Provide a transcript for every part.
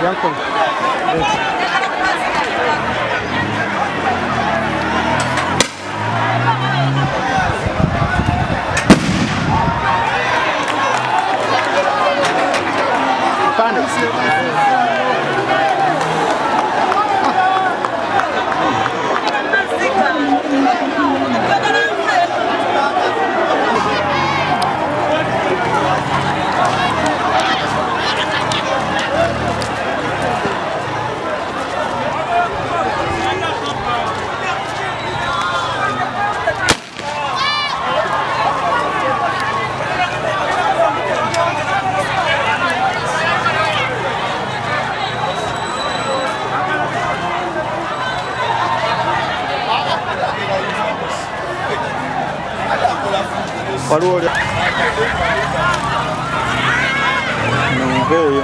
Yankov. Parole. Non veio.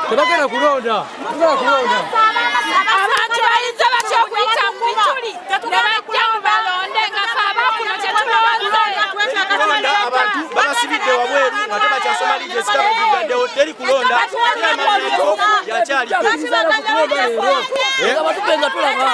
Tebagenda kulonda. Abantu bayinza batya okuyita mu bituli nebajja balonde nga fe abakuno kyetulonze. Abantu babasibidde wabweru nga tebakyasoma liizi ezitabagigaddewo teri kulonda yakyali batupenga tulaba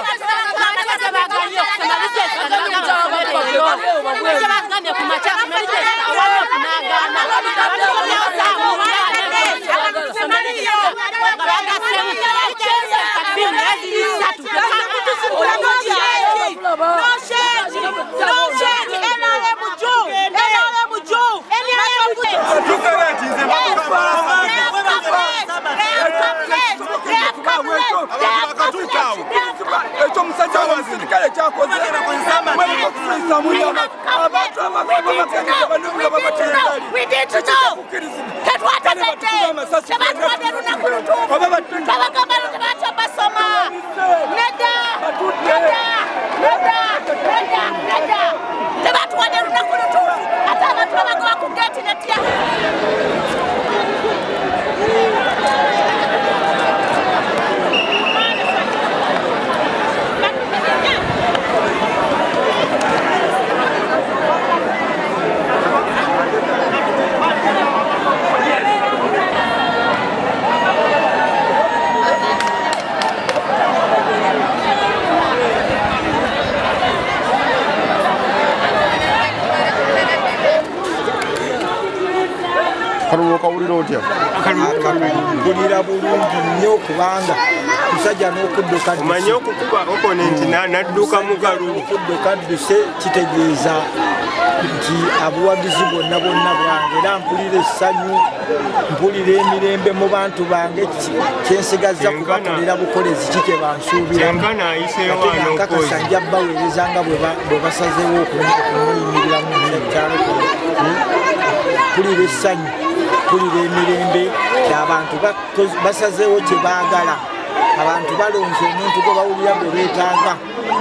Mpulira bulungi nnyo kubanga musajja n'okudduka omanyi okukuba oponenti n'adduka mu kalulu okudduka dduse kitegeeza nti abuwagizi bwonna bwange era mpulira essanyu mpulira emirembe mu bantu bange kyensigazza kubakolera bukolezi ki kye bansuubiramunkakasa nja baweereza nga bwe basazeewo okumuyimiramu mukyalo mpulira essanyu mpulira emirembe ky'abantu basazeewo kye baagala abantu balonze omuntu gwe bawulira gwe beetaaga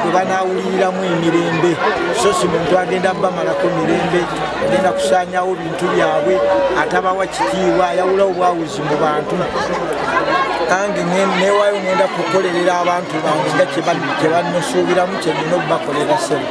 gwe banaawuliriramu emirembe so si muntu agenda bamalako mirembe agenda kusaanyawo bintu byabwe atabawa kitiibwa ayawulawo bwawuzi mu bantu nange newayo ngenda kukolerera abantu bange nga kyebannosuubiramu kyenina okubakolera ssebo.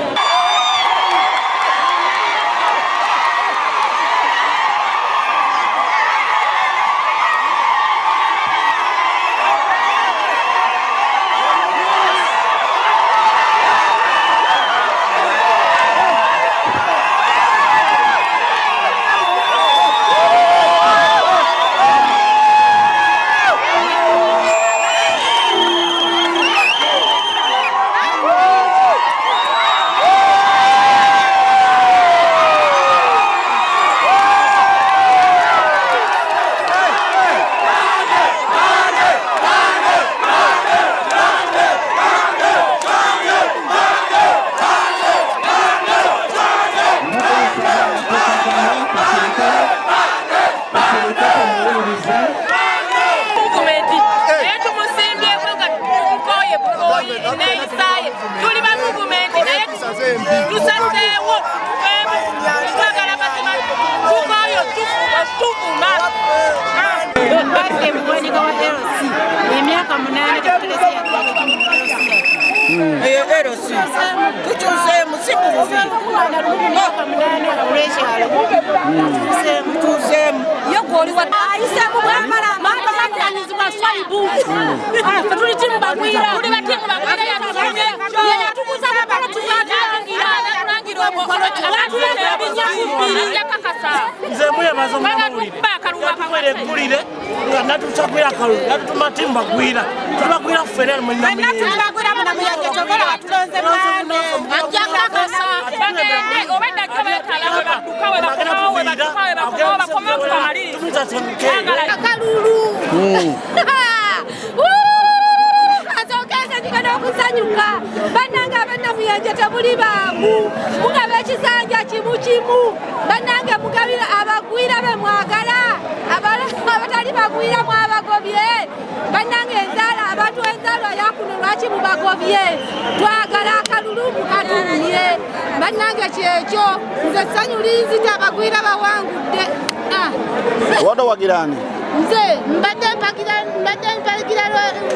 Wado wagirani nze mbadde mpagira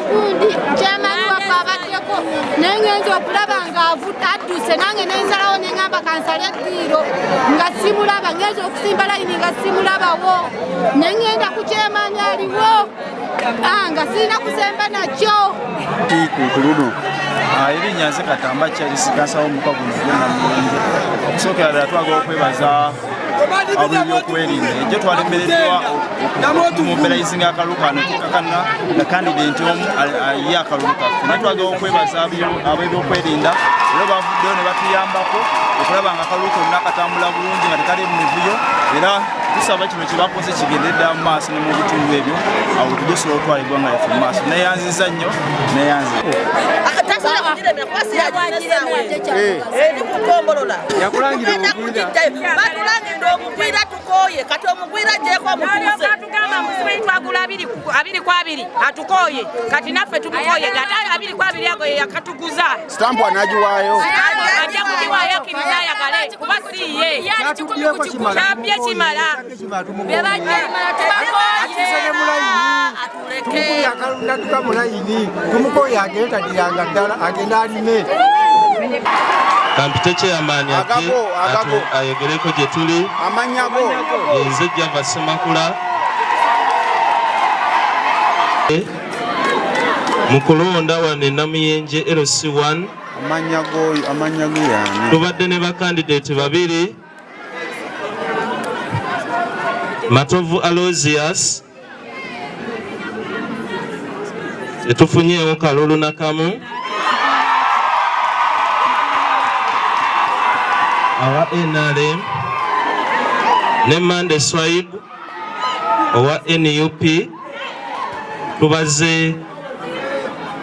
gundi kyamani wakabaddeko naye ngenza okulaba nga adduse nange nensalawo neŋŋamba kansale eddiiro nga simulaba ngenza okusimba layini nga simulabawo neŋŋenda ku kyemani aliwo nga sirina kusemba nakyo kunkuluno erinnya nze Katamba Charles Kansawo Mukago Mugenda Mulungi. Okusookera ddala twagala okwebaza ab'ebyokwerinda ejjo twalemereddwa okumobilizinga akalulu kano tukakana nga kandidenti omu ye akalulu kaffe naye twagala okwebaza ab'ebyokwerinda era bavuddeyo ne batuyambako okulaba nga akalulu konna katambula bulungi nga tekali mu mivuyo era tusaba kino kye bakoze kigendedde mu maaso ne mu bitundu ebyo awo tujja osobola otwala eggwanga lyaffe mu maaso neyanziza nnyo neyanze omugwira tukoye kati omugwira jeko omutuuze atugamba muzibe twagula 2 atukoye kati naffe tumukoye gata 2 ago yakatuguza stamp anagiwaayo ajja kugiwaayo kiminayagale kuba siye kyapye kimala bebajjamala tubakoye atuleke akalunda tukamulayini tumukoye agenda diranga ddala agenda alime kampite kyeyamaani ate ayogereko gye tuli amanyago yenze Java Semakula mu kulonda wano Namuyenje LC1 amanyago yani tubadde ne bakandidate babiri Matovu Aloysius tetufunyeewo kalulu nakamu awa NRM ne Mande Swaib owa NUP tubaze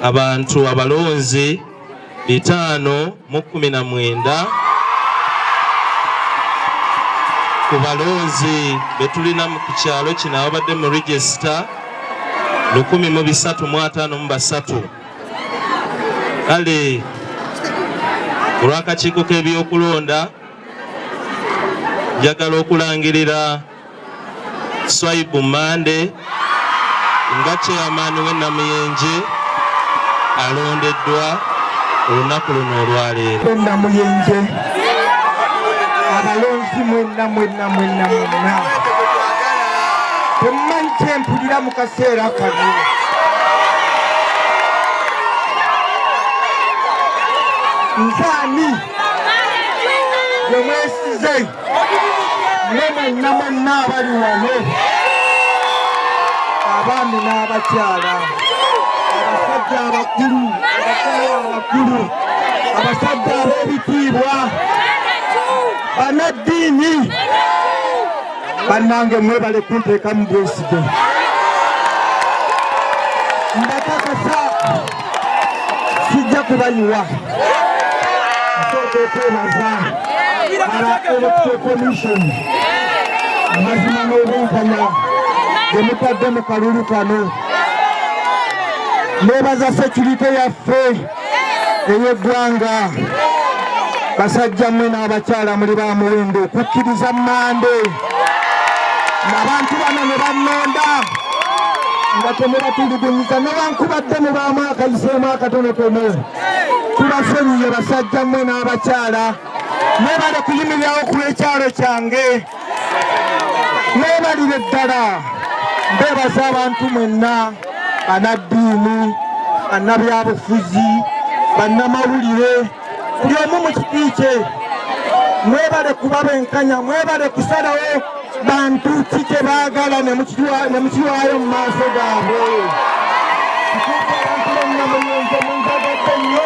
abantu abalonzi 519 ku balonzi betulina mu kyalo kino abadde mu register 1353 kale olw'akakiiko k'ebyokulonda njagala okulangirira Swaibu Mande nga chairman w'e Namuyenje alondeddwa olunaku luno olwaleero. Namuyenje abalonzi mwenna temumanyi kyempulira mu kaseera kano. Nzani gwe mwesize ne mwenna abali wano, abaami n'abakyala, abasajja abakulu, abakyala abakulu, abasajja ab'ebitiibwa, bannaddiini, bannange mwebale kunteeka mu bwesige. Mbakakasa sijja kubanyiwa. Electoral Commission amazima n'obwenkanya gye mutadde mu kalulu kano. Neebaza security yaffe ey'eggwanga, basajja mmwe n'abakyala muli ba muwendo okukkiriza mmande n'abantu bano ne bannonda nga temubatulugunyiza newankubadde mubaamu akayiseemu akatonotono. Tubasonyiye basajja mmwe n'abakyala, mwebale kuyimirirawo ku lw'ekyalo kyange, mwebalire ddala. Mbeebaza abantu mwenna, bannaddiini, bannabyabufuzi, bannamawulire, buli omu mu kiti kye. Mwebale kuba benkanya, mwebale kusalawo bantu ki kye baagala ne mukiwaayo mu maaso gaabwe. Kituufu abantu bonna Namuyenje munjagadde nnyo.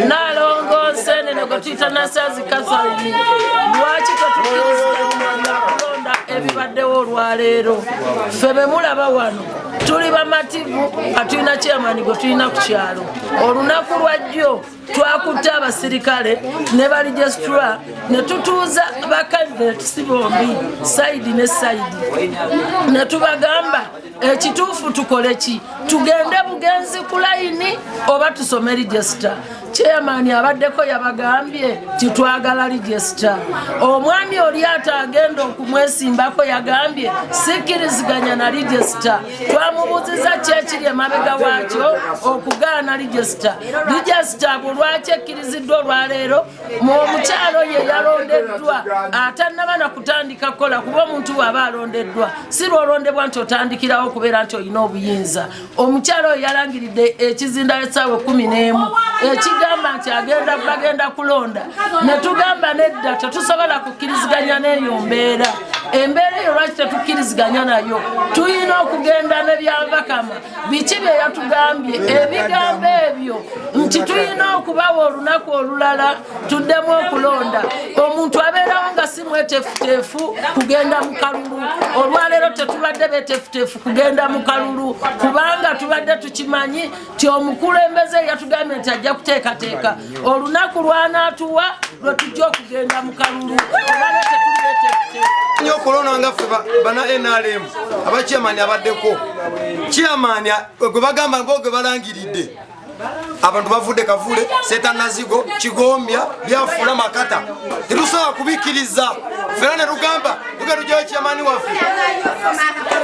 Nalongose nenegotita nasazi Catherine lwaki tetukiriziganya kulonda ebibaddewo olwaleero. Ffe be mulaba wano tuli bamativu nga tulina chairman gwe tulina ku kyalo. Olunaku lwajjo twakutte abasirikale ne baregistra ne tutuuza bakandidate si bombi saidi ne saidi ne tubagamba ekituufu tukole ki, tugende bugenzi ku layini oba tusome register. Chairman abaddeko yabagambye titwagala register. Omwami oli atagenda okumwesimbako yagambye sikkiriziganya na register. Twamubuuziza kyekiri emabega waakyo okugaana register. Register bulwaki ekkiriziddwa olwaleero omukyalo ye yalondeddwa atannaba na kutandika kukola, kuba omuntu waba alondeddwa si lwolondebwa nti otandikirawo okubeera nti olina obuyinza. Omukyalo oyo yalangiridde ekizinda essaawa 11 ekigamba nti bagenda kulonda. Ne tugamba nedda tetusobola kukkiriziganya n'eyo mbeera. Embeera eyo lwaki tetukkiriziganya nayo? Tulina okugenda ne byabakama biki bye yatugambye, ebigambo ebyo nti tulina okubawa olunaku olulala tuddemu okulonda. Omuntu abeerawo nga si mweteefuteefu kugenda mu kalulu. Olwaleero tetubadde beteefuteefu kugenda mu kalulu kubanga tubadde tukimanyi ti omukulembeze yatugambye nti ajja kuteekateeka olunaku lwanaatuwa lwe tujja okugenda mu kalulu. Nyo kolona nga ffe bana NRM abachairman abaddeko chairman gwe bagamba gwe balangiridde abantu bavudde Kavule, Setanazigo, Kigombya, byafula Makata. Terusobola kubikkiriza fera ne tugamba tuge tujjayo kyamaani waffe